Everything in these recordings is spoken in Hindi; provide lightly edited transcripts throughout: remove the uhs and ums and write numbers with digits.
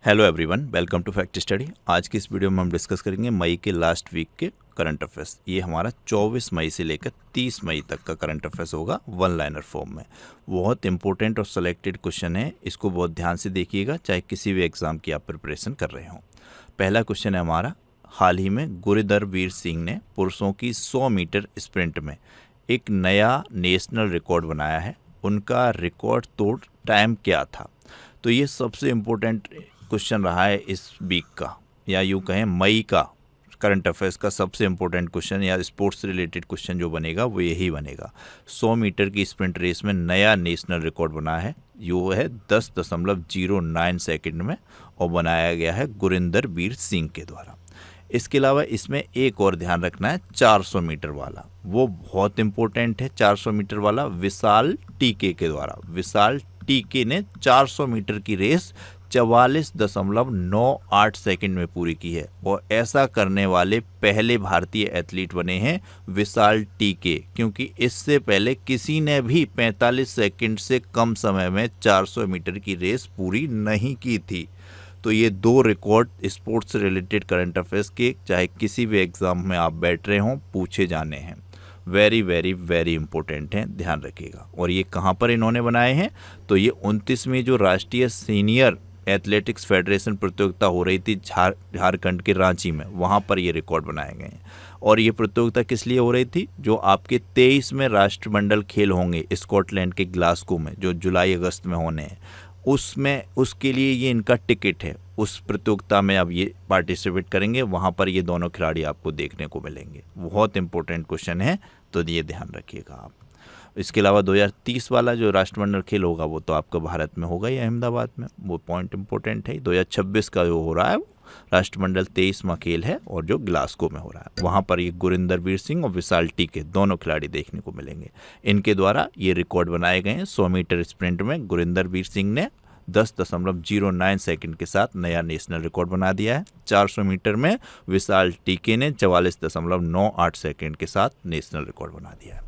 Hello everyone, welcome to fact study. आज की इस वीडियो में हम डिस्कस करेंगे मई के लास्ट वीक के करंट अफेयर्स। ये हमारा 24 मई से लेकर 30 मई तक का करंट अफेयर्स होगा वन लाइनर फॉर्म में। बहुत इंपॉर्टेंट और सेलेक्टेड क्वेश्चन है, इसको बहुत ध्यान से देखिएगा चाहे किसी भी एग्ज़ाम की आप प्रिपरेशन कर रहे हों। पहला क्वेश्चन है हमारा, हाल ही में गुरदरवीर सिंह ने पुरुषों की 100 मीटर स्प्रिंट में एक नया नेशनल रिकॉर्ड बनाया है। उनका रिकॉर्ड तोड़ टाइम क्या था? तो ये सबसे इम्पोर्टेंट क्वेश्चन रहा है इस वीक का, या यूँ कहें मई का करंट अफेयर्स का सबसे इम्पोर्टेंट क्वेश्चन या स्पोर्ट्स रिलेटेड क्वेश्चन जो बनेगा वो यही बनेगा। 100 मीटर की स्प्रिंट रेस में नया नेशनल रिकॉर्ड बना है, यो है 10.09 सेकंड में और बनाया गया है गुरिंदरवीर सिंह के द्वारा। इसके अलावा इसमें एक और ध्यान रखना है, 400 मीटर वाला, वो बहुत इम्पोर्टेंट है। 400 मीटर वाला विशाल टीके के द्वारा, विशाल टीके ने 400 मीटर की रेस 44.98 सेकंड में पूरी की है और ऐसा करने वाले पहले भारतीय एथलीट बने हैं विशाल टीके, क्योंकि इससे पहले किसी ने भी 45 सेकंड से कम समय में 400 मीटर की रेस पूरी नहीं की थी। तो ये दो रिकॉर्ड स्पोर्ट्स से रिलेटेड करंट अफेयर्स के, चाहे किसी भी एग्ज़ाम में आप बैठ रहे हों, पूछे जाने हैं। वेरी वेरी वेरी इंपॉर्टेंट हैं, ध्यान रखिएगा। और ये कहाँ पर इन्होंने बनाए हैं? तो ये 29वीं जो राष्ट्रीय सीनियर एथलेटिक्स फेडरेशन प्रतियोगिता हो रही थी झारखंड के रांची में, वहाँ पर ये रिकॉर्ड बनाए गए हैं। और ये प्रतियोगिता किस लिए हो रही थी? जो आपके 23 में राष्ट्रमंडल खेल होंगे स्कॉटलैंड के ग्लासगो में, जो जुलाई अगस्त में होने हैं, उसमें उसके लिए ये इनका टिकट है। उस प्रतियोगिता में अब ये पार्टिसिपेट करेंगे, वहाँ पर ये दोनों खिलाड़ी आपको देखने को मिलेंगे। बहुत इंपॉर्टेंट क्वेश्चन है, तो ये ध्यान रखिएगा आप। इसके अलावा 2030 वाला जो राष्ट्रमंडल खेल होगा वो तो आपका भारत में होगा ही, अहमदाबाद में, वो पॉइंट इंपॉर्टेंट है। 2026 का जो हो रहा है वो राष्ट्रमंडल 23वां खेल है और जो ग्लासगो में हो रहा है, वहाँ पर ये गुरिंदरवीर सिंह और विशाल टीके दोनों खिलाड़ी देखने को मिलेंगे। इनके द्वारा ये रिकॉर्ड बनाए गए हैं। 100 मीटर स्प्रिंट में गुरिंदरवीर सिंह ने 10.09 सेकंड के साथ नया नेशनल रिकॉर्ड बना दिया है। 400 मीटर में विशाल टीके ने 44.98 सेकंड के साथ नेशनल रिकॉर्ड बना दिया है।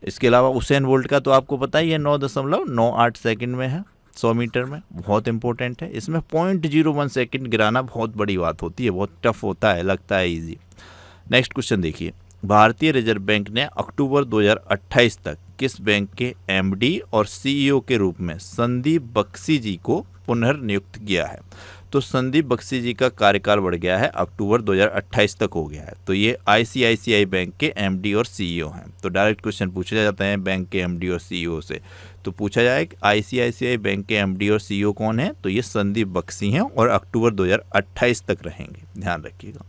इसके अलावा उसेन बोल्ट का तो आपको पता ही है, 9.98 सेकंड में है 100 मीटर में, बहुत इंपॉर्टेंट है। इसमें 0.01 सेकंड गिराना बहुत बड़ी बात होती है, बहुत टफ होता है, लगता है इजी। नेक्स्ट क्वेश्चन देखिए, भारतीय रिजर्व बैंक ने अक्टूबर 2028 तक किस बैंक के एमडी और सीईओ के रूप में संदीप बख्शी जी को पुनर्नियुक्त किया है? तो संदीप बख्शी जी का कार्यकाल बढ़ गया है, अक्टूबर 2028 तक हो गया है। तो ये आईसीआईसीआई बैंक के एमडी और सीईओ हैं। तो डायरेक्ट क्वेश्चन पूछे जाते हैं बैंक के एमडी और सीईओ से, तो पूछा जाए कि आईसीआईसीआई बैंक के एमडी और सीईओ कौन है? तो ये संदीप बख्शी हैं और अक्टूबर 2028 तक रहेंगे, ध्यान रखिएगा।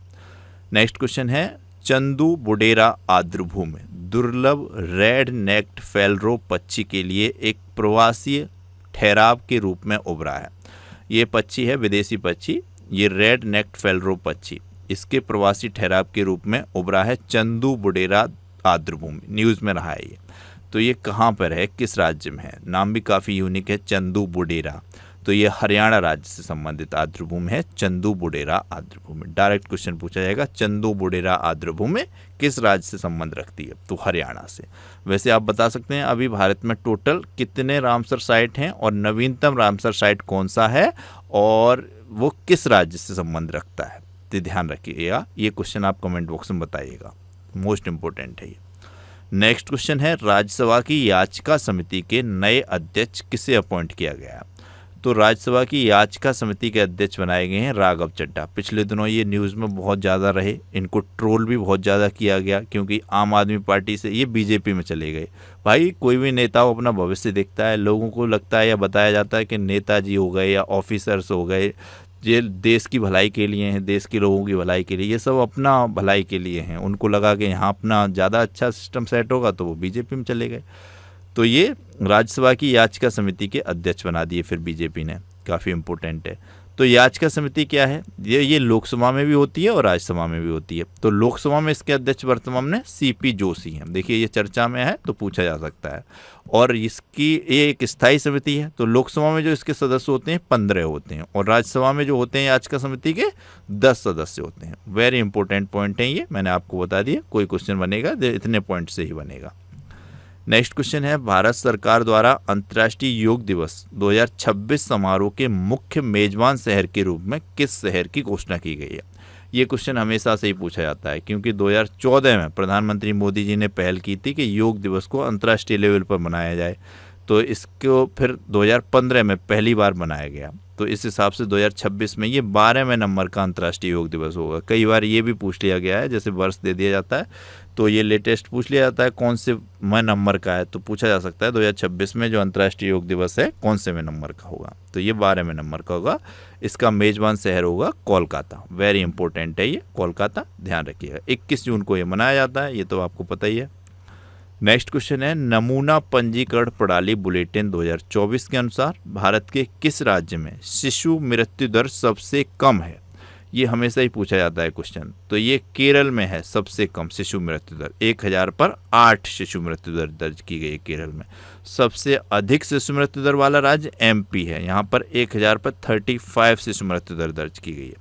नेक्स्ट क्वेश्चन है, चंदू बुडेरा आर्द्रभूमि दुर्लभ रेड नेक्ड फेलरो पक्षी के लिए एक प्रवासी ठहराव के रूप में उभरा है। ये पक्षी है विदेशी पक्षी, ये रेड नेक्ड फेलरो पक्षी, इसके प्रवासी ठहराव के रूप में उभरा है चंदू बुडेरा आर्द्रभूमि, न्यूज़ में रहा है ये। तो ये कहाँ पर है, किस राज्य में है? नाम भी काफ़ी यूनिक है, चंदू बुडेरा। तो ये हरियाणा राज्य से संबंधित आर्द्रभूमि है, चंदू बुडेरा आर्द्रभूमि। डायरेक्ट क्वेश्चन पूछा जाएगा, चंदू बुडेरा आर्द्रभूमि किस राज्य से संबंध रखती है? तो हरियाणा से। वैसे आप बता सकते हैं अभी भारत में टोटल कितने रामसर साइट हैं और नवीनतम रामसर साइट कौन सा है और वो किस राज्य से संबंध रखता है? तो ध्यान रखिएगा, ये क्वेश्चन आप कमेंट बॉक्स में बताइएगा, मोस्ट इंपॉर्टेंट है ये। नेक्स्ट क्वेश्चन है, राज्यसभा की याचिका समिति के नए अध्यक्ष किसे अपॉइंट किया गया? तो राज्यसभा की याचिका समिति के अध्यक्ष बनाए गए हैं राघव चड्ढा। पिछले दिनों ये न्यूज़ में बहुत ज़्यादा रहे, इनको ट्रोल भी बहुत ज़्यादा किया गया, क्योंकि आम आदमी पार्टी से ये बीजेपी में चले गए। भाई कोई भी नेता हो अपना भविष्य देखता है, लोगों को लगता है या बताया जाता है कि नेताजी हो गए या ऑफिसर्स हो गए, ये देश की भलाई के लिए हैं, देश के लोगों की भलाई के लिए, ये सब अपना भलाई के लिए हैं। उनको लगा कि यहाँ अपना ज़्यादा अच्छा सिस्टम सेट होगा तो वो बीजेपी में चले गए। तो ये राज्यसभा की याचिका समिति के अध्यक्ष बना दिए फिर बीजेपी ने, काफ़ी इम्पोर्टेंट है। तो याचिका समिति क्या है? ये लोकसभा में भी होती है और राज्यसभा में भी होती है। तो लोकसभा में इसके अध्यक्ष वर्तमान में सीपी जोशी हैं। देखिए ये चर्चा में है तो पूछा जा सकता है। और इसकी ये एक स्थायी समिति है, तो लोकसभा में जो इसके सदस्य होते हैं 15 होते हैं और राज्यसभा में जो होते हैं याचिका समिति के 10 सदस्य होते हैं। वेरी इंपॉर्टेंट पॉइंट है ये, मैंने आपको बता दिया। कोई क्वेश्चन बनेगा इतने पॉइंट से ही बनेगा। नेक्स्ट क्वेश्चन है, भारत सरकार द्वारा अंतर्राष्ट्रीय योग दिवस 2026 समारोह के मुख्य मेजबान शहर के रूप में किस शहर की घोषणा की गई है? ये क्वेश्चन हमेशा से ही पूछा जाता है, क्योंकि 2014 में प्रधानमंत्री मोदी जी ने पहल की थी कि योग दिवस को अंतर्राष्ट्रीय लेवल पर मनाया जाए, तो इसको फिर 2015 में पहली बार मनाया गया। तो इस हिसाब से 2026 में ये 12वें नंबर का अंतर्राष्ट्रीय योग दिवस होगा। कई बार ये भी पूछ लिया गया है, जैसे वर्ष दे दिया जाता है तो ये लेटेस्ट पूछ लिया जाता है कौन से में नंबर का है, तो पूछा जा सकता है 2026 में जो अंतर्राष्ट्रीय योग दिवस है कौन से में नंबर का होगा, तो ये 12वें नंबर का होगा। इसका मेजबान शहर होगा कोलकाता। वेरी इंपॉर्टेंट है ये कोलकाता, ध्यान रखिएगा। 21 जून को ये मनाया जाता है, ये तो आपको पता ही है। नेक्स्ट क्वेश्चन है, नमूना पंजीकरण प्रणाली बुलेटिन 2024 के अनुसार भारत के किस राज्य में शिशु मृत्यु दर सबसे कम है? ये हमेशा ही पूछा जाता है क्वेश्चन। तो ये केरल में है सबसे कम शिशु मृत्यु दर, 1000 पर 8 शिशु मृत्यु दर दर्ज की गई है केरल में। सबसे अधिक शिशु मृत्यु दर वाला राज्य एमपी है, यहाँ पर 1000 पर 35 शिशु मृत्यु दर दर्ज की गई है।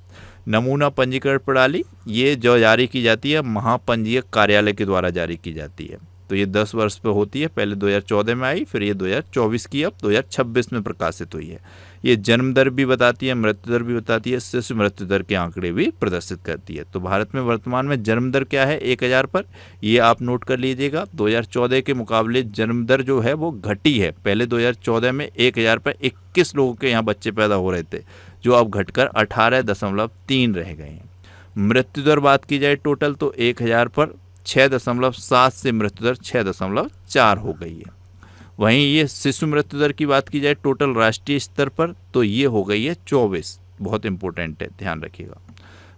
नमूना पंजीकरण प्रणाली ये जो जारी की जाती है महापंजीयक कार्यालय के द्वारा जारी की जाती है, तो ये 10 वर्ष पे होती है। पहले 2014 में आई, फिर ये 2024 की, अब 2026 में प्रकाशित हुई है। ये जन्म दर भी बताती है, मृत्यु दर भी बताती है, शिशु मृत्यु दर के आंकड़े भी प्रदर्शित करती है। तो भारत में वर्तमान में जन्म दर क्या है 1000 पर, ये आप नोट कर लीजिएगा। 2014 के मुकाबले जन्म दर जो है वो घटी है। पहले 2014 में 1000 पर 21 लोगों के यहाँ बच्चे पैदा हो रहे थे, जो अब घटकर 18.3 रह गए हैं। मृत्यु दर बात की जाए टोटल, तो 1000 पर 6.7 से मृत्यु दर 6.4 हो गई है। वहीं ये शिशु मृत्यु दर की बात की जाए टोटल राष्ट्रीय स्तर पर, तो ये हो गई है 24। बहुत इंपॉर्टेंट है, ध्यान रखिएगा।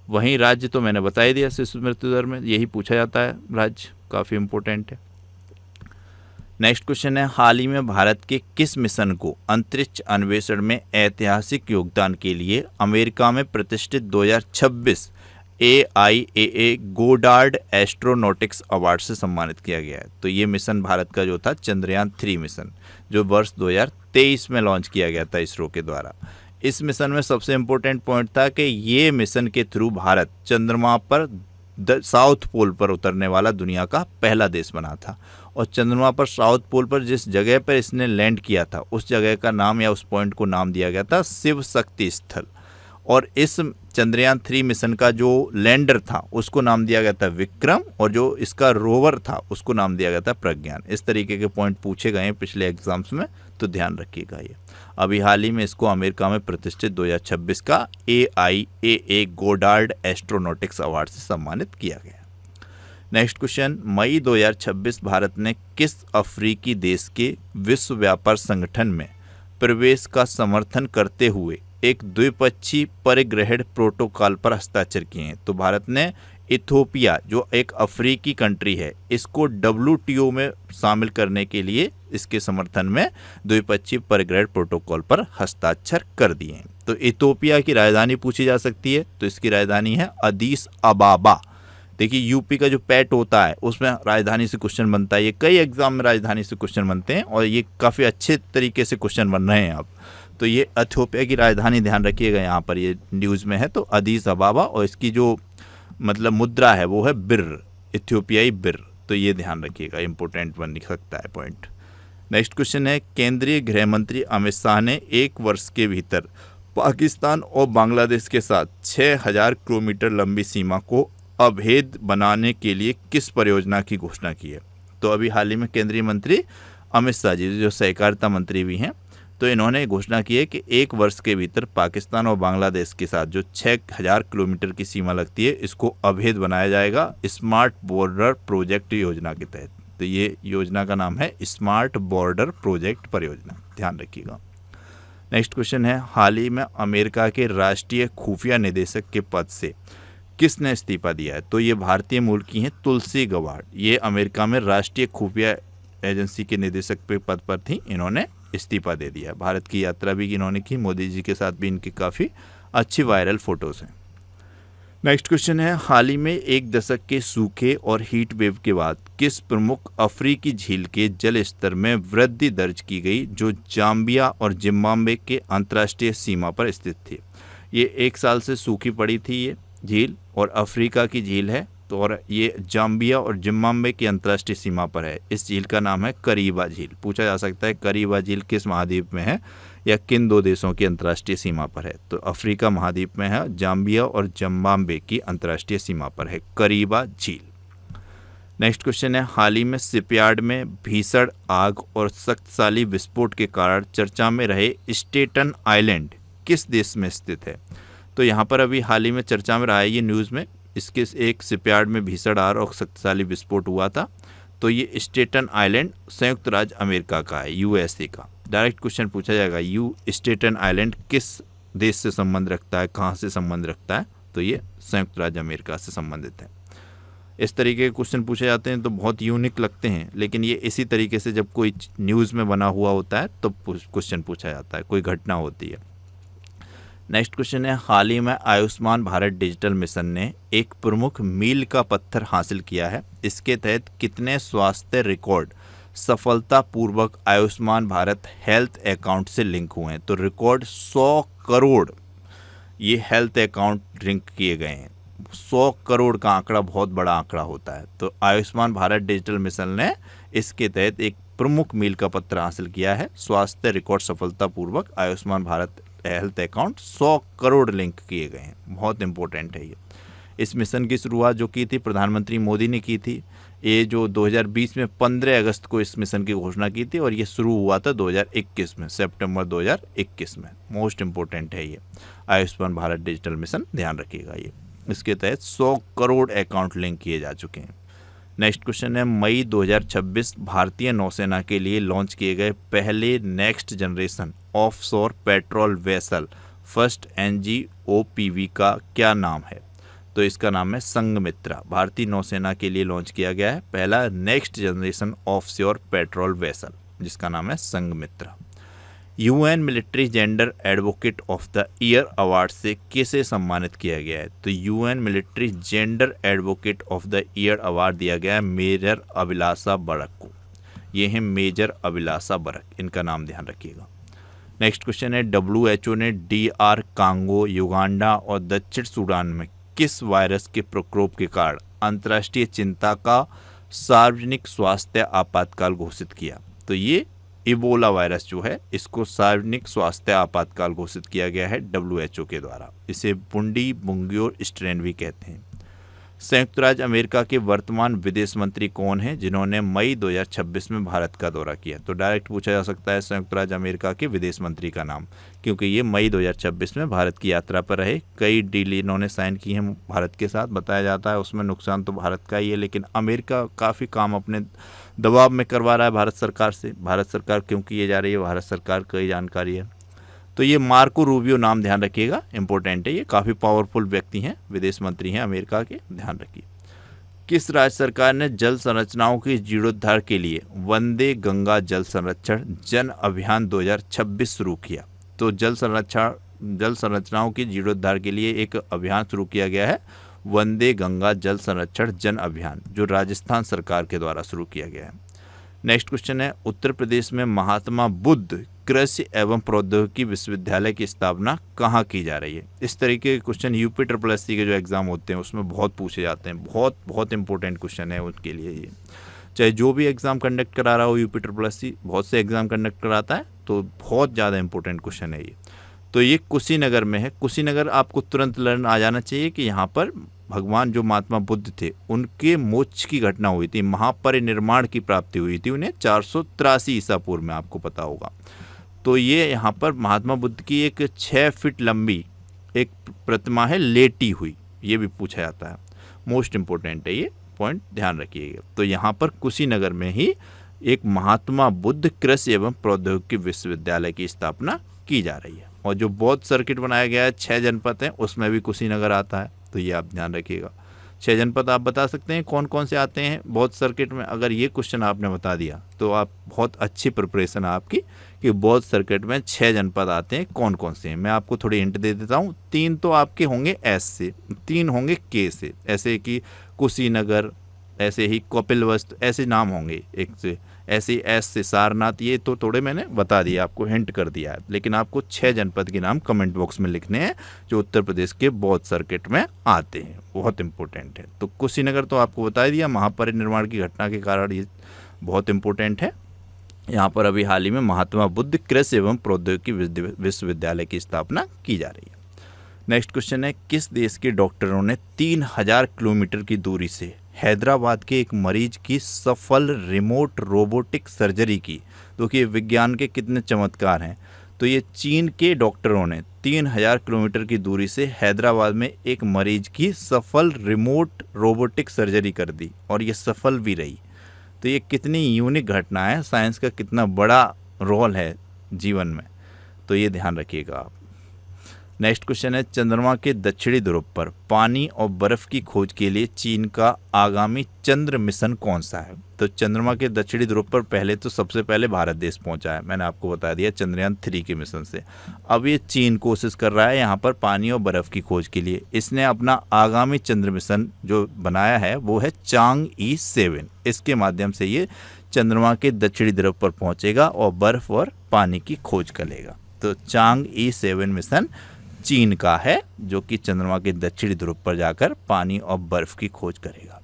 वहीं राज्य तो मैंने बता ही दिया, शिशु मृत्यु दर में यही पूछा जाता है, राज्य काफ़ी इंपॉर्टेंट है। नेक्स्ट क्वेश्चन है, हाल ही में भारत के किस मिशन को अंतरिक्ष अन्वेषण में ऐतिहासिक योगदान के लिए अमेरिका में प्रतिष्ठित 2026 AIAA गोडार्ड एस्ट्रोनॉटिक्स अवार्ड से सम्मानित किया गया है? तो ये मिशन भारत का जो था चंद्रयान 3 मिशन, जो वर्ष 2023 में लॉन्च किया गया था इसरो के द्वारा। इस मिशन में सबसे इम्पोर्टेंट पॉइंट था कि ये मिशन के थ्रू भारत चंद्रमा पर साउथ पोल पर उतरने वाला दुनिया का पहला देश बना था। और चंद्रमा पर साउथ पोल पर जिस जगह पर इसने लैंड किया था उस जगह का नाम या उस पॉइंट को नाम दिया गया था शिव शक्ति स्थल। और इस चंद्रयान 3 मिशन का जो लैंडर था उसको नाम दिया गया था विक्रम, और जो इसका रोवर था उसको नाम दिया गया था प्रज्ञान। इस तरीके के पॉइंट पूछे गए हैं पिछले एग्जाम्स में, तो ध्यान रखिएगा। ये अभी हाल ही में इसको अमेरिका में प्रतिष्ठित 2026 का AIAA गोडार्ड एस्ट्रोनॉटिक्स अवार्ड से सम्मानित किया गया। नेक्स्ट क्वेश्चन, मई 2026 भारत ने किस अफ्रीकी देश के विश्व व्यापार संगठन में प्रवेश का समर्थन करते हुए एक द्विपक्षीय परिग्रहण प्रोटोकॉल पर हस्ताक्षर किए हैं? तो भारत ने इथियोपिया, जो एक अफ्रीकी कंट्री है, इसको WTO में शामिल करने के लिए इसके समर्थन में द्विपक्षीय परिग्रहण प्रोटोकॉल पर हस्ताक्षर कर दिए हैं। तो इथियोपिया की राजधानी पूछी जा सकती है, तो इसकी राजधानी है अदीस अबाबा। देखिए यूपी का जो पैट होता है उसमें राजधानी से क्वेश्चन बनता है, ये कई एग्जाम में राजधानी से क्वेश्चन बनते हैं और ये काफ़ी अच्छे तरीके से क्वेश्चन बन रहे हैं अब। तो ये इथियोपिया की राजधानी ध्यान रखिएगा, यहाँ पर ये न्यूज़ में है, तो अदीस अबाबा, और इसकी जो मतलब मुद्रा है वो है बिर, इथियोपियाई बिर। तो ये ध्यान रखिएगा, इंपॉर्टेंट बन सकता है पॉइंट। नेक्स्ट क्वेश्चन है, केंद्रीय गृह मंत्री अमित शाह ने 1 वर्ष के भीतर पाकिस्तान और बांग्लादेश के साथ 6000 किलोमीटर लंबी सीमा को अभेद बनाने के लिए किस परियोजना की घोषणा की है? तो अभी हाल ही में केंद्रीय मंत्री अमित शाह जी, जो सहकारिता मंत्री भी हैं, तो इन्होंने घोषणा की है कि 1 वर्ष के भीतर पाकिस्तान और बांग्लादेश के साथ जो 6000 किलोमीटर की सीमा लगती है इसको अभेद बनाया जाएगा स्मार्ट बॉर्डर प्रोजेक्ट योजना के तहत। तो ये योजना का नाम है स्मार्ट बॉर्डर प्रोजेक्ट परियोजना, ध्यान रखिएगा। नेक्स्ट क्वेश्चन है, हाल ही में अमेरिका के राष्ट्रीय खुफिया निदेशक के पद से किसने इस्तीफा दिया है? तो ये भारतीय मूल की हैं तुलसी गवाड। ये अमेरिका में राष्ट्रीय खुफिया एजेंसी के निदेशक के पद पर थी, इन्होंने इस्तीफा दे दिया। भारत की यात्रा भी इन्होंने की, मोदी जी के साथ भी इनकी काफ़ी अच्छी वायरल फोटोज हैं। नेक्स्ट क्वेश्चन है, हाल ही में 1 दशक के सूखे और हीट वेव के बाद किस प्रमुख अफ्रीकी झील के जल स्तर में वृद्धि दर्ज की गई जो जाम्बिया और जिम्बाब्वे के अंतर्राष्ट्रीय सीमा पर स्थित थी? ये 1 साल से सूखी पड़ी थी ये झील, और अफ्रीका की झील है तो और ये जाम्बिया और जिम्बाब्वे की अंतर्राष्ट्रीय सीमा पर है। इस झील का नाम है करीबा झील। पूछा जा सकता है करीबा झील किस महाद्वीप में है या किन दो देशों की अंतर्राष्ट्रीय सीमा पर है। तो अफ्रीका महाद्वीप में है, जाम्बिया और जिम्बाब्वे की अंतर्राष्ट्रीय सीमा पर है करीबा झील। नेक्स्ट क्वेश्चन है, हाल ही में शिपयार्ड में भीषण आग और शक्तिशाली विस्फोट के कारण चर्चा में रहे स्टेटन आइलैंड किस देश में स्थित है। तो यहाँ पर अभी हाल ही में चर्चा में रहा है ये न्यूज़ में, इसके एक शिपयार्ड में भीषण आग और शक्तिशाली विस्फोट हुआ था। तो ये स्टेटन आइलैंड संयुक्त राज्य अमेरिका का है, यूएसए का। डायरेक्ट क्वेश्चन पूछा जाएगा, स्टेटन आइलैंड किस देश से संबंध रखता है, कहाँ से संबंध रखता है। तो ये संयुक्त राज्य अमेरिका से संबंधित है। इस तरीके के क्वेश्चन पूछे जाते हैं तो बहुत यूनिक लगते हैं, लेकिन ये इसी तरीके से जब कोई न्यूज़ में बना हुआ होता है तो क्वेश्चन पूछा जाता है, कोई घटना होती है। नेक्स्ट क्वेश्चन है, हाल ही में आयुष्मान भारत डिजिटल मिशन ने एक प्रमुख मील का पत्थर हासिल किया है। इसके तहत कितने स्वास्थ्य रिकॉर्ड सफलतापूर्वक आयुष्मान भारत हेल्थ अकाउंट से लिंक हुए हैं। तो रिकॉर्ड 100 करोड़ ये हेल्थ अकाउंट लिंक किए गए हैं। 100 करोड़ का आंकड़ा बहुत बड़ा आंकड़ा होता है। तो आयुष्मान भारत डिजिटल मिशन ने इसके तहत एक प्रमुख मील का पत्थर हासिल किया है। स्वास्थ्य रिकॉर्ड सफलतापूर्वक Ayushman Bharat health account 100 crore link किए गए हैं। बहुत इंपॉर्टेंट है ये। इस मिशन की शुरुआत जो की थी प्रधानमंत्री मोदी ने की थी। ये जो 2020 में 15 अगस्त को इस मिशन की घोषणा की थी और ये शुरू हुआ था 2021 में, सितंबर 2021 में। मोस्ट इम्पोर्टेंट है ये आयुष्मान भारत डिजिटल मिशन, ध्यान रखिएगा ये। इसके तहत 100 करोड़ अकाउंट लिंक किए जा चुके हैं। नेक्स्ट क्वेश्चन है, मई 2026 भारतीय नौसेना के लिए लॉन्च किए गए पहले next generation offshore patrol vessel first NGOPV का क्या नाम है। तो इसका नाम है संघमित्रा। भारतीय नौसेना के लिए लॉन्च किया गया है पहला next generation offshore patrol vessel जिसका नाम है Sanghamitra. UN military gender advocate of the year award से किसे सम्मानित किया गया है। तो UN military gender advocate of the year award दिया गया है मेजर अभिलाषा बरक को। ये है मेजर अभिलाषा बरक, इनका नाम ध्यान रखिएगा। नेक्स्ट क्वेश्चन है, WHO ने DR कांगो, युगांडा और दक्षिण सूडान में किस वायरस के प्रकोप के कारण अंतर्राष्ट्रीय चिंता का सार्वजनिक स्वास्थ्य आपातकाल घोषित किया। तो ये इबोला वायरस जो है इसको सार्वजनिक स्वास्थ्य आपातकाल घोषित किया गया है WHO के द्वारा। इसे बुंडी बुंगियोर स्ट्रेन भी कहते हैं। संयुक्त राज्य अमेरिका के वर्तमान विदेश मंत्री कौन हैं जिन्होंने मई 2026 में भारत का दौरा किया। तो डायरेक्ट पूछा जा सकता है संयुक्त राज्य अमेरिका के विदेश मंत्री का नाम, क्योंकि ये मई 2026 में भारत की यात्रा पर रहे। कई डील इन्होंने साइन की हैं भारत के साथ, बताया जाता है उसमें नुकसान तो भारत का ही है, लेकिन अमेरिका काफ़ी काम अपने दबाव में करवा रहा है भारत सरकार से। भारत सरकार क्यों किए जा रही है, भारत सरकार की जानकारी है। तो ये मार्को रूबियो नाम ध्यान रखिएगा, इंपॉर्टेंट है, ये काफ़ी पावरफुल व्यक्ति हैं, विदेश मंत्री हैं अमेरिका के, ध्यान रखिए। किस राज्य सरकार ने जल संरचनाओं के जीर्णोद्धार के लिए वंदे गंगा जल संरक्षण जन अभियान 2026 शुरू किया। तो जल संरचनाओं के जीर्णोद्धार के लिए एक अभियान शुरू किया गया है, वंदे गंगा जल संरक्षण जन अभियान, जो राजस्थान सरकार के द्वारा शुरू किया गया है। नेक्स्ट क्वेश्चन है, उत्तर प्रदेश में महात्मा बुद्ध कृषि एवं प्रौद्योगिकी विश्वविद्यालय की स्थापना कहाँ की जा रही है। इस तरीके के क्वेश्चन UP-SSC के जो एग्ज़ाम होते हैं उसमें बहुत पूछे जाते हैं, बहुत इंपॉर्टेंट क्वेश्चन है उनके लिए ये। चाहे जो भी एग्ज़ाम कंडक्ट करा रहा हो UP-SSC, बहुत से एग्ज़ाम कंडक्ट कराता है, तो बहुत ज़्यादा इंपॉर्टेंट क्वेश्चन है ये। तो ये कुशीनगर में है। कुशीनगर आपको तुरंत लर्न आ जाना चाहिए कि यहाँ पर भगवान जो महात्मा बुद्ध थे उनके मोक्ष की घटना हुई थी, महापरिनिर्वाण की प्राप्ति हुई थी उन्हें 483 ईसा पूर्व में, आपको पता होगा। तो ये यहाँ पर महात्मा बुद्ध की एक 6 फीट लंबी एक प्रतिमा है लेटी हुई, ये भी पूछा जाता है। मोस्ट इम्पोर्टेंट है ये पॉइंट, ध्यान रखिएगा। तो यहाँ पर कुशीनगर में ही एक महात्मा बुद्ध कृषि एवं प्रौद्योगिकी विश्वविद्यालय की स्थापना की जा रही है। और जो बौद्ध सर्किट बनाया गया है 6 जनपद हैं, उसमें भी कुशीनगर आता है, तो ये आप ध्यान रखिएगा। 6 जनपद आप बता सकते हैं कौन कौन से आते हैं बौद्ध सर्किट में। अगर ये क्वेश्चन आपने बता दिया तो आप बहुत अच्छी प्रिपरेशन है आपकी कि बौद्ध सर्किट में 6 जनपद आते हैं, कौन कौन से हैं। मैं आपको थोड़ी हिंट दे देता हूँ। 3 तो आपके होंगे S से, 3 होंगे K से, ऐसे कि कुशीनगर, ऐसे ही कपिलवस्तु, ऐसे नाम होंगे एक से ऐसे एस से सारनाथ, ये तो थोड़े मैंने बता दिया, आपको हिंट कर दिया है, लेकिन आपको 6 जनपद के नाम कमेंट बॉक्स में लिखने हैं जो उत्तर प्रदेश के बौद्ध सर्किट में आते हैं, बहुत इंपॉर्टेंट है। तो कुशीनगर तो आपको बता दिया, महापरिनिर्वाण की घटना के कारण ये बहुत इंपॉर्टेंट है। यहाँ पर अभी हाल ही में महात्मा बुद्ध कृषि एवं प्रौद्योगिकी विश्वविद्यालय की स्थापना की जा रही है। नेक्स्ट क्वेश्चन है, किस देश के डॉक्टरों ने 3000 किलोमीटर की दूरी से हैदराबाद के एक मरीज की सफल रिमोट रोबोटिक सर्जरी की? देखिए विज्ञान के कितने चमत्कार हैं। तो ये चीन के डॉक्टरों ने 3000 किलोमीटर की दूरी से हैदराबाद में एक मरीज की सफल रिमोट रोबोटिक सर्जरी कर दी और ये सफल भी रही। तो ये कितनी यूनिक घटना है, साइंस का कितना बड़ा रोल है जीवन में, तो ये ध्यान रखिएगा आप। नेक्स्ट क्वेश्चन है, चंद्रमा के दक्षिणी ध्रुव पर पानी और बर्फ की खोज के लिए चीन का आगामी चंद्र मिशन कौन सा है? तो चंद्रमा के दक्षिणी ध्रुव पर पहले तो सबसे पहले भारत देश पहुंचा है, मैंने आपको बता दिया चंद्रयान 3 के मिशन से। अब ये चीन कोशिश कर रहा है यहाँ पर पानी और बर्फ की खोज के लिए। इसने अपना आगामी चंद्र मिशन जो बनाया है वो है चांग-ई 7। इसके माध्यम से ये चंद्रमा के दक्षिणी ध्रुव पर पहुंचेगा और बर्फ और पानी की खोज करेगा। तो चांग-ई 7 मिशन चीन का है जो कि चंद्रमा के दक्षिणी ध्रुव पर जाकर पानी और बर्फ की खोज करेगा।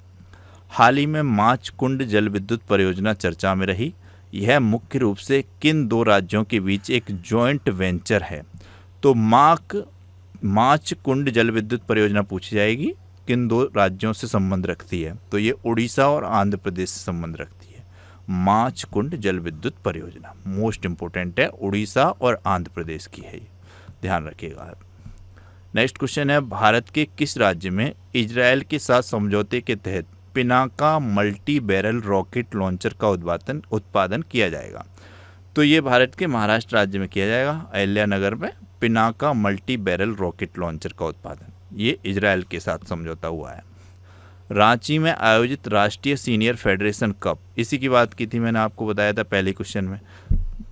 हाल ही में माच कुंड जल विद्युत परियोजना चर्चा में रही। यह मुख्य रूप से किन 2 राज्यों के बीच एक जॉइंट वेंचर है? तो माच कुंड जल विद्युत परियोजना पूछी जाएगी, किन 2 राज्यों से संबंध रखती है? तो ये उड़ीसा और आंध्र प्रदेश से संबंध रखती है। माच कुंड जल विद्युत परियोजना मोस्ट इंपोर्टेंट है, उड़ीसा और आंध्र प्रदेश की है, ध्यान रखिएगा। नेक्स्ट क्वेश्चन है, भारत के किस राज्य में इजराइल के साथ समझौते के तहत Pinaka multi barrel rocket launcher का उत्पादन किया जाएगा? तो ये भारत के महाराष्ट्र राज्य में किया जाएगा, अहिल्यानगर में Pinaka multi barrel rocket launcher का उत्पादन, ये इजराइल के साथ समझौता हुआ है। रांची में आयोजित राष्ट्रीय सीनियर फेडरेशन कप, इसी की बात की थी मैंने, आपको बताया था पहले क्वेश्चन में।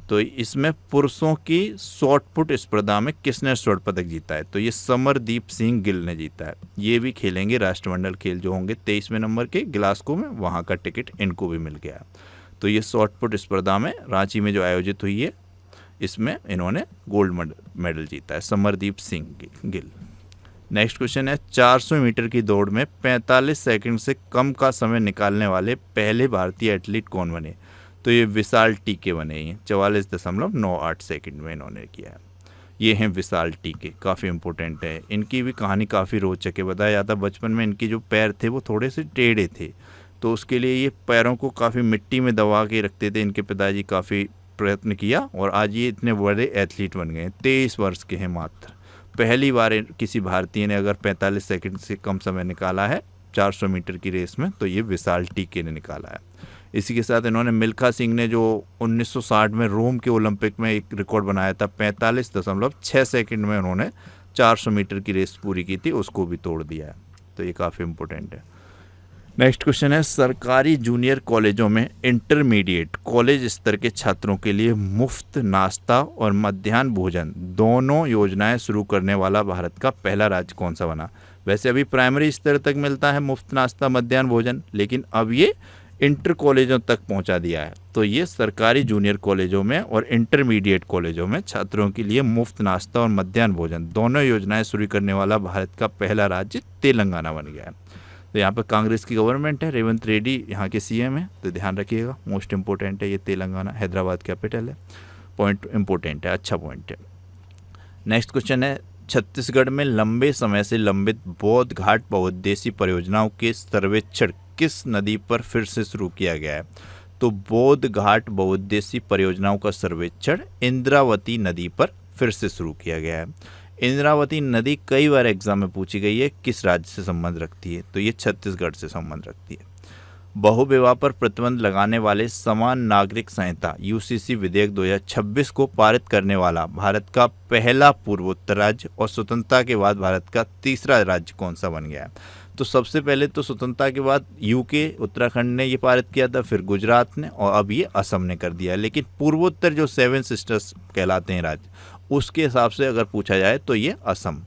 तो इसमें पुरुषों की शॉट पुट स्पर्धा में किसने स्वर्ण पदक जीता है? तो ये समरदीप सिंह गिल ने जीता है। ये भी खेलेंगे राष्ट्रमंडल खेल जो होंगे 23वें नंबर के ग्लासगो में, वहाँ का टिकट इनको भी मिल गया। तो ये शॉट पुट स्पर्धा में रांची में जो आयोजित हुई है, इसमें इन्होंने गोल्ड मेडल जीता है, समरदीप सिंह गिल। नेक्स्ट क्वेश्चन है, 400 मीटर की दौड़ में 45 सेकंड से कम का समय निकालने वाले पहले भारतीय एथलीट कौन बने? तो ये विशाल टीके बने हैं, 44.98 सेकंड में इन्होंने किया है। ये हैं विशाल टीके, काफ़ी इंपॉर्टेंट है। इनकी भी कहानी काफ़ी रोचक है। बताया जाता बचपन में इनके जो पैर थे वो थोड़े से टेढ़े थे, तो उसके लिए ये पैरों को काफ़ी मिट्टी में दबा के रखते थे। इनके पिताजी काफ़ी प्रयत्न किया और आज ये इतने बड़े एथलीट बन गए। 23 वर्ष के हैं मात्र। पहली बार किसी भारतीय ने अगर 45 सेकंड से कम समय निकाला है 400 मीटर की रेस में, तो ये विशाल टीके ने निकाला है। इसी के साथ इन्होंने मिल्खा सिंह ने जो 1960 में रोम के ओलंपिक में एक रिकॉर्ड बनाया था, 45.6 सेकंड में उन्होंने 400 मीटर की रेस पूरी की थी, उसको भी तोड़ दिया है। तो ये काफ़ी इंपॉर्टेंट है। नेक्स्ट क्वेश्चन है, सरकारी जूनियर कॉलेजों में इंटरमीडिएट कॉलेज स्तर के छात्रों के लिए मुफ्त नाश्ता और मध्याह्न भोजन दोनों योजनाएं शुरू करने वाला भारत का पहला राज्य कौन सा बना? वैसे अभी प्राइमरी स्तर तक मिलता है मुफ्त नाश्ता मध्याह्न भोजन, लेकिन अब ये इंटर कॉलेजों तक पहुंचा दिया है। तो ये सरकारी जूनियर कॉलेजों में और इंटरमीडिएट कॉलेजों में छात्रों के लिए मुफ्त नाश्ता और मध्याह्न भोजन दोनों योजनाएं शुरू करने वाला भारत का पहला राज्य तेलंगाना बन गया है। तो यहाँ पर कांग्रेस की गवर्नमेंट है, रेवंत रेड्डी यहाँ के सीएम है, तो ध्यान रखिएगा, मोस्ट इंपॉर्टेंट है ये तेलंगाना, हैदराबाद कैपिटल है। पॉइंट इंपॉर्टेंट है, अच्छा पॉइंट है। नेक्स्ट क्वेश्चन है, छत्तीसगढ़ में लंबे समय से लंबित बौद्ध घाट बहुउद्देशीय परियोजनाओं के सर्वेक्षण किस नदी पर फिर से शुरू किया गया है? तो बौद्ध घाट बहुउद्देशीय परियोजनाओं का सर्वेक्षण इंद्रावती नदी पर फिर से शुरू किया गया है। इंद्रावती नदी कई बार एग्जाम में पूछी गई है, किस राज्य से संबंध रखती है? तो ये छत्तीसगढ़ से संबंध रखती है। बहुविवाह पर प्रतिबंध लगाने वाले समान नागरिक संहिता यूसीसी विधेयक 2026 को पारित करने वाला भारत का पहला पूर्वोत्तर राज्य और स्वतंत्रता के बाद भारत का तीसरा राज्य कौन सा बन गया है? तो सबसे पहले तो स्वतंत्रता के बाद यूके उत्तराखंड ने ये पारित किया था, फिर गुजरात ने, और अब ये असम ने कर दिया है। लेकिन पूर्वोत्तर जो 7 सिस्टर्स कहलाते हैं राज्य, उसके हिसाब से अगर पूछा जाए तो ये असम,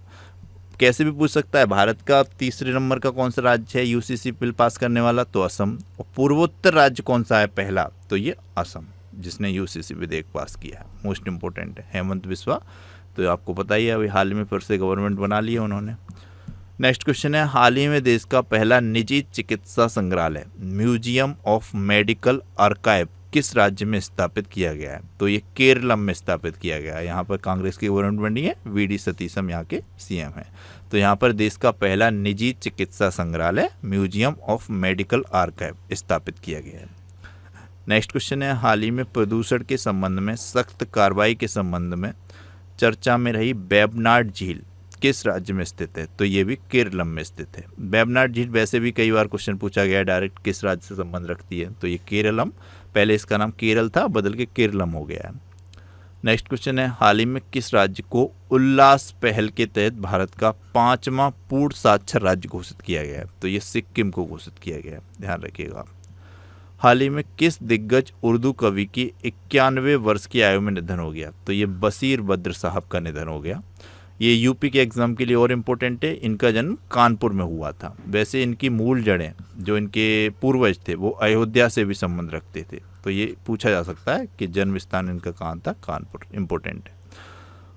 कैसे भी पूछ सकता है, भारत का तीसरे नंबर का कौन सा राज्य है यूसीसी बिल पास करने वाला, तो असम। और पूर्वोत्तर राज्य कौन सा है पहला, तो ये असम, जिसने यूसीसी विधेयक पास किया है। मोस्ट इंपॉर्टेंट है हेमंत बिस्वा, तो आपको पता ही है, अभी हाल ही में फिर से गवर्नमेंट बना ली है उन्होंने। नेक्स्ट क्वेश्चन है, हाल ही में देश का पहला निजी चिकित्सा संग्रहालय म्यूजियम ऑफ मेडिकल आर्काइव किस राज्य में स्थापित किया गया है, तो ये केरलम में स्थापित किया गया है। यहाँ पर कांग्रेस की गवर्नमेंट बनी है, वीडी सतीशम यहाँ के सीएम हैं। तो यहाँ पर देश का पहला निजी चिकित्सा संग्रहालय म्यूजियम ऑफ मेडिकल आर्काइव स्थापित किया गया है। नेक्स्ट क्वेश्चन है, हाल ही में प्रदूषण के संबंध में सख्त कार्रवाई के संबंध में चर्चा में रही वेबनाड झील किस राज्य में स्थित है, तो ये भी केरलम में स्थित है। वेबनाड झील वैसे भी कई बार क्वेश्चन पूछा गया है डायरेक्ट, किस राज्य से संबंध रखती है, तो ये केरलम, पहले इसका नाम केरल था, बदल के केरलम हो गया है। नेक्स्ट क्वेश्चन है, हाल ही में किस राज्य को उल्लास पहल के तहत भारत का 5वां पूर्ण साक्षर राज्य घोषित किया गया है, तो ये सिक्किम को घोषित किया गया है, ध्यान रखिएगा। हाल ही में किस दिग्गज उर्दू कवि की 91 वर्ष की आयु में निधन हो गया, तो ये बशीर बद्र साहब का निधन हो गया। ये यूपी के एग्ज़ाम के लिए और इम्पोर्टेंट है, इनका जन्म कानपुर में हुआ था। वैसे इनकी मूल जड़ें, जो इनके पूर्वज थे, वो अयोध्या से भी संबंध रखते थे, तो ये पूछा जा सकता है कि जन्म स्थान इनका कहाँ था, कानपुर, इम्पोर्टेंट है।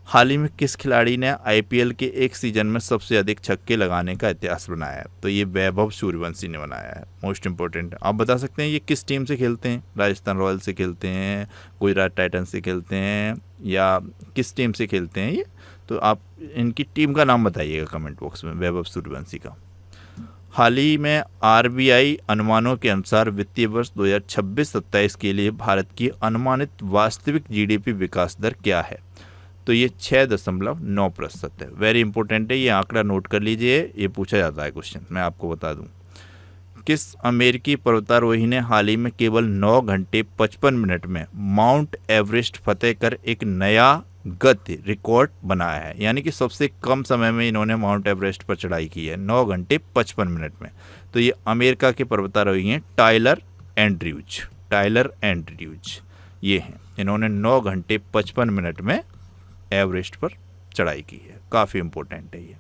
हाल ही में किस खिलाड़ी ने आईपीएल के एक सीजन में सबसे अधिक छक्के लगाने का इतिहास बनाया है, तो ये वैभव सूर्यवंशी ने बनाया है। मोस्ट इंपॉर्टेंट है, आप बता सकते हैं ये किस टीम से खेलते हैं, राजस्थान रॉयल्स से खेलते हैं, गुजरात टाइटंस से खेलते हैं, या किस टीम से खेलते हैं ये, तो आप इनकी टीम का नाम बताइएगा कमेंट बॉक्स में, वैभव सूर्यवंशी का। हाल ही में आरबीआई अनुमानों के अनुसार वित्तीय वर्ष 2026-27 के लिए भारत की अनुमानित वास्तविक जीडीपी विकास दर क्या है, तो ये 6.9% है। वेरी इंपॉर्टेंट है, ये आंकड़ा नोट कर लीजिए, ये पूछा जाता है क्वेश्चन, मैं आपको बता दूं। किस अमेरिकी पर्वतारोही ने हाल ही में केवल 9 घंटे 55 मिनट में माउंट एवरेस्ट फतेह कर एक नया गति रिकॉर्ड बनाया है, यानी कि सबसे कम समय में इन्होंने माउंट एवरेस्ट पर चढ़ाई की है 9 घंटे 55 मिनट में, तो ये अमेरिका के पर्वतारोही हैं टाइलर एंड्रयूज, ये हैं, इन्होंने 9 घंटे 55 मिनट में एवरेस्ट पर चढ़ाई की है। काफ़ी इंपॉर्टेंट है ये,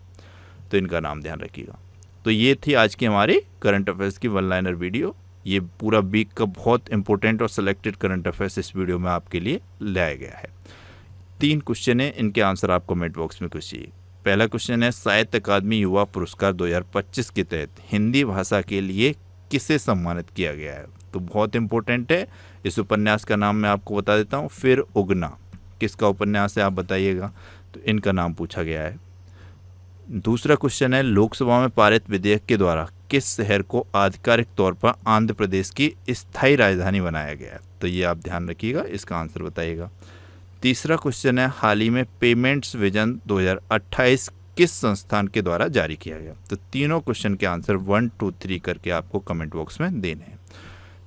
तो इनका नाम ध्यान रखिएगा। तो ये थी आज की हमारी करंट अफेयर्स की वन लाइनर वीडियो। ये पूरा वीक का बहुत इंपॉर्टेंट और सिलेक्टेड करंट अफेयर्स इस वीडियो में आपके लिए लाया गया है। 3 क्वेश्चन है, इनके आंसर आप कमेंट बॉक्स में पूछिए। पहला क्वेश्चन है, साहित्य अकादमी युवा पुरस्कार 2025 के तहत हिंदी भाषा के लिए किसे सम्मानित किया गया है, तो बहुत इंपॉर्टेंट है। इस उपन्यास का नाम मैं आपको बता देता हूँ, फिर उगना, किसका उपन्यास है आप बताइएगा, तो इनका नाम पूछा गया है। दूसरा क्वेश्चन है, लोकसभा में पारित विधेयक के द्वारा किस शहर को आधिकारिक तौर पर आंध्र प्रदेश की स्थायी राजधानी बनाया गया है, तो ये आप ध्यान रखिएगा, इसका आंसर बताइएगा। तीसरा क्वेश्चन है, हाल ही में पेमेंट्स विजन 2028 किस संस्थान के द्वारा जारी किया गया, तो तीनों क्वेश्चन के आंसर 1, 2, 3 करके आपको कमेंट बॉक्स में देने हैं।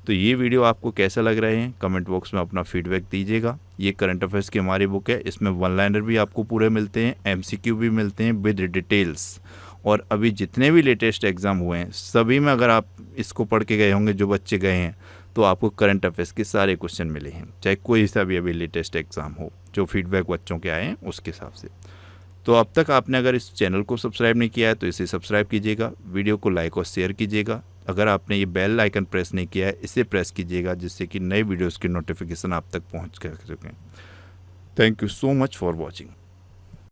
तो ये वीडियो आपको कैसा लग रहे हैं कमेंट बॉक्स में अपना फीडबैक दीजिएगा। ये करंट अफेयर्स की हमारी बुक है, इसमें वन लाइनर भी आपको पूरे मिलते हैं, एमसीक्यू भी मिलते हैं विद डिटेल्स, और अभी जितने भी लेटेस्ट एग्ज़ाम हुए हैं सभी में अगर आप इसको पढ़ के गए होंगे, जो बच्चे गए हैं, तो आपको करंट अफेयर्स के सारे क्वेश्चन मिले हैं, चाहे कोई सा भी अभी लेटेस्ट एग्ज़ाम हो, जो फीडबैक बच्चों के आए हैं उसके हिसाब से। तो अब तक आपने अगर इस चैनल को सब्सक्राइब नहीं किया है तो इसे सब्सक्राइब कीजिएगा, वीडियो को लाइक और शेयर कीजिएगा। अगर आपने ये बेल आइकन प्रेस नहीं किया है इसे प्रेस कीजिएगा, जिससे कि नए वीडियोज़ की नोटिफिकेशन आप तक पहुँच कर सकें। Thank you so much for watching.